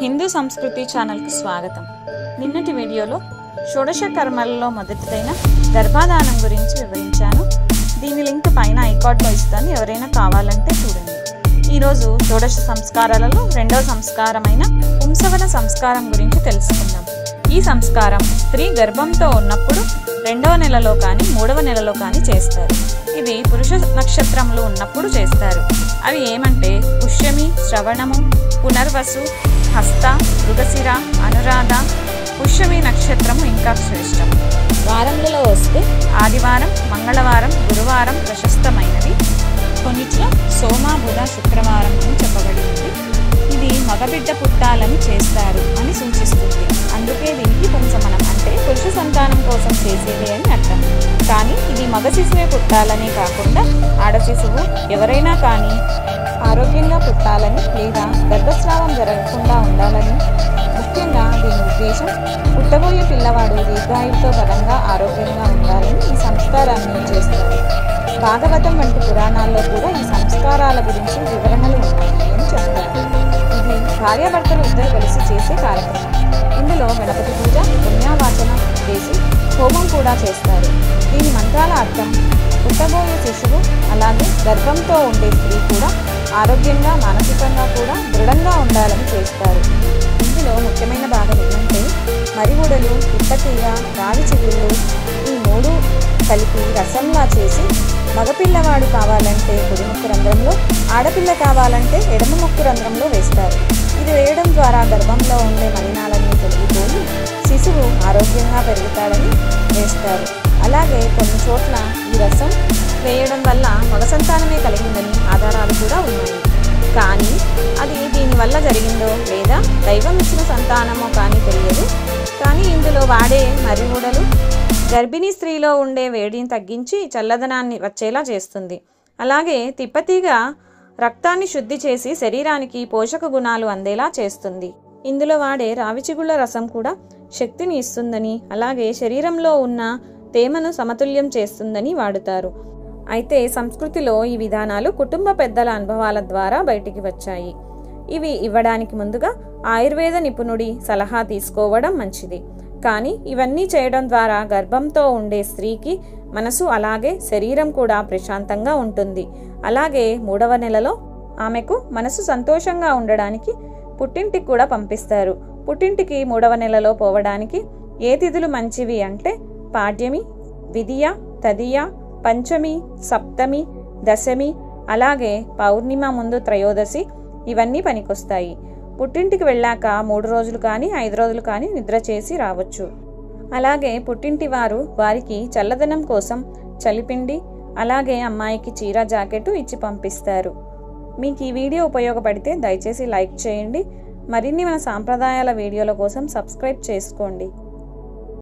హిందూ సంస్కృతి ఛానల్కి స్వాగతం. నిన్నటి వీడియోలో షోడశ కర్మలలో మొదటిదైన గర్భాధానం గురించి వివరించాను. దీని లింక్ పైన ఐకార్డ్లో ఇస్తాను, ఎవరైనా కావాలంటే చూడండి. ఈరోజు షోడశ సంస్కారాలలో రెండవ సంస్కారమైన పుంసవన సంస్కారం గురించి తెలుసుకుందాం. ఈ సంస్కారం స్త్రీ గర్భంతో ఉన్నప్పుడు 2వ నెలలో కానీ 3వ నెలలో కానీ చేస్తారు. ఇది పురుష నక్షత్రంలో ఉన్నప్పుడు చేస్తారు. అవి ఏమంటే పుష్యమి, శ్రవణము, పునర్వసు, హస్త, మృగశిర, అనురాధ. పుష్యమి నక్షత్రము ఇంకా శ్రేష్టం. వారములలో వస్తే ఆదివారం, మంగళవారం, గురువారం ప్రశస్తమైనవి. కొన్నిట్లో సోమ, బుధ, శుక్రవారం అని చెప్పబడింది. ఇది మగబిడ్డ పుట్టాలని చేస్తారు అని సూచిస్తుంది. అందుకే దీనికి పుంసవనం అంటే పురుష సంతానం కోసం చేసేది అని అర్థం. కానీ ఇది మగ శిశువే పుట్టాలని కాకుండా ఆడ శిశువు ఎవరైనా కానీ ఆరోగ్యంగా పుట్టాలని లేదా గర్భస్రావం జరగకుండా ఉండాలని. ముఖ్యంగా దీని ఉద్దేశం పుట్టబోయే పిల్లవాడు దీర్ఘాయువుతో బలంగా ఆరోగ్యంగా ఉండాలని ఈ సంస్కారాన్ని చేస్తారు. భాగవతం వంటి పురాణాల్లో కూడా ఈ సంస్కారాల గురించి వివరణలు ఉన్నాయి అని చెప్తారు. ఇది భార్యాభర్తలు ఇద్దరు కలిసి చేసే కార్యక్రమం. ఇందులో గణపతి పూజ, పుణ్యావాచన చేసి హోమం కూడా చేస్తారు. దీని మంత్రాల అర్థం పుట్టబోయే శిశువు అలాగే గర్భంతో ఉండే స్త్రీ కూడా ఆరోగ్యంగా, మానసికంగా కూడా దృఢంగా ఉండాలని చేస్తారు. ఇందులో ముఖ్యమైన భాగం ఏంటంటే మరిగుడలు, పిట్టతీగ, రావి చిగుళ్ళు ఈ 3 కలిపి రసంలా చేసి మగపిల్లవాడు కావాలంటే కుడి ముక్కు రంధ్రంలో, ఆడపిల్ల కావాలంటే ఎడమ ముక్కు రంధ్రంలో వేస్తారు. ఇది వేయడం ద్వారా గర్భంలో ఉండే మలినాలన్నీ తొలగిపోయి శిశువు ఆరోగ్యంగా పెరుగుతాడని వేస్తారు. అలాగే కొన్ని చోట్ల ఈ రసం వేయడం వల్ల మగ సంతానమే కలిగిందని ఆధారాలు కూడా ఉన్నాయి. కానీ అది దీనివల్ల జరిగిందో లేదా దైవం ఇచ్చిన సంతానమో కానీ తెలియదు. కానీ ఇందులో వాడే మర్రిగూడలు గర్భిణీ స్త్రీలో ఉండే వేడిని తగ్గించి చల్లదనాన్ని వచ్చేలా చేస్తుంది. అలాగే తిప్పతీగ రక్తాన్ని శుద్ధి చేసి శరీరానికి పోషక గుణాలు అందేలా చేస్తుంది. ఇందులో వాడే రావిచిగుళ్ళ రసం కూడా శక్తిని ఇస్తుందని, అలాగే శరీరంలో ఉన్న తేమను సమతుల్యం చేస్తుందని వాడుతారు. అయితే సంస్కృతిలో ఈ విధానాలు కుటుంబ పెద్దల అనుభవాల ద్వారా బయటికి వచ్చాయి. ఇవి ఇవ్వడానికి ముందుగా ఆయుర్వేద నిపుణుడి సలహా తీసుకోవడం మంచిది. కానీ ఇవన్నీ చేయడం ద్వారా గర్భంతో ఉండే స్త్రీకి మనసు అలాగే శరీరం కూడా ప్రశాంతంగా ఉంటుంది. అలాగే 3వ నెలలో ఆమెకు మనసు సంతోషంగా ఉండడానికి పుట్టింటికి కూడా పంపిస్తారు. పుట్టింటికి 3వ నెలలో పోవడానికి ఏ తిథులు మంచివి అంటే పాడ్యమి, విదియ, తదియ, పంచమి, సప్తమి, దశమి, అలాగే పౌర్ణిమ ముందు త్రయోదశి ఇవన్నీ పనికొస్తాయి. పుట్టింటికి వెళ్ళాక 3 రోజులు కానీ 5 రోజులు కానీ నిద్ర చేసి రావచ్చు. అలాగే పుట్టింటి వారు వారికి చల్లదనం కోసం చలిపిండి, అలాగే అమ్మాయికి చీర, జాకెట్ ఇచ్చి పంపిస్తారు. మీకు ఈ వీడియో ఉపయోగపడితే దయచేసి లైక్ చేయండి. మరిన్ని మన సాంప్రదాయాల వీడియోల కోసం సబ్స్క్రైబ్ చేసుకోండి.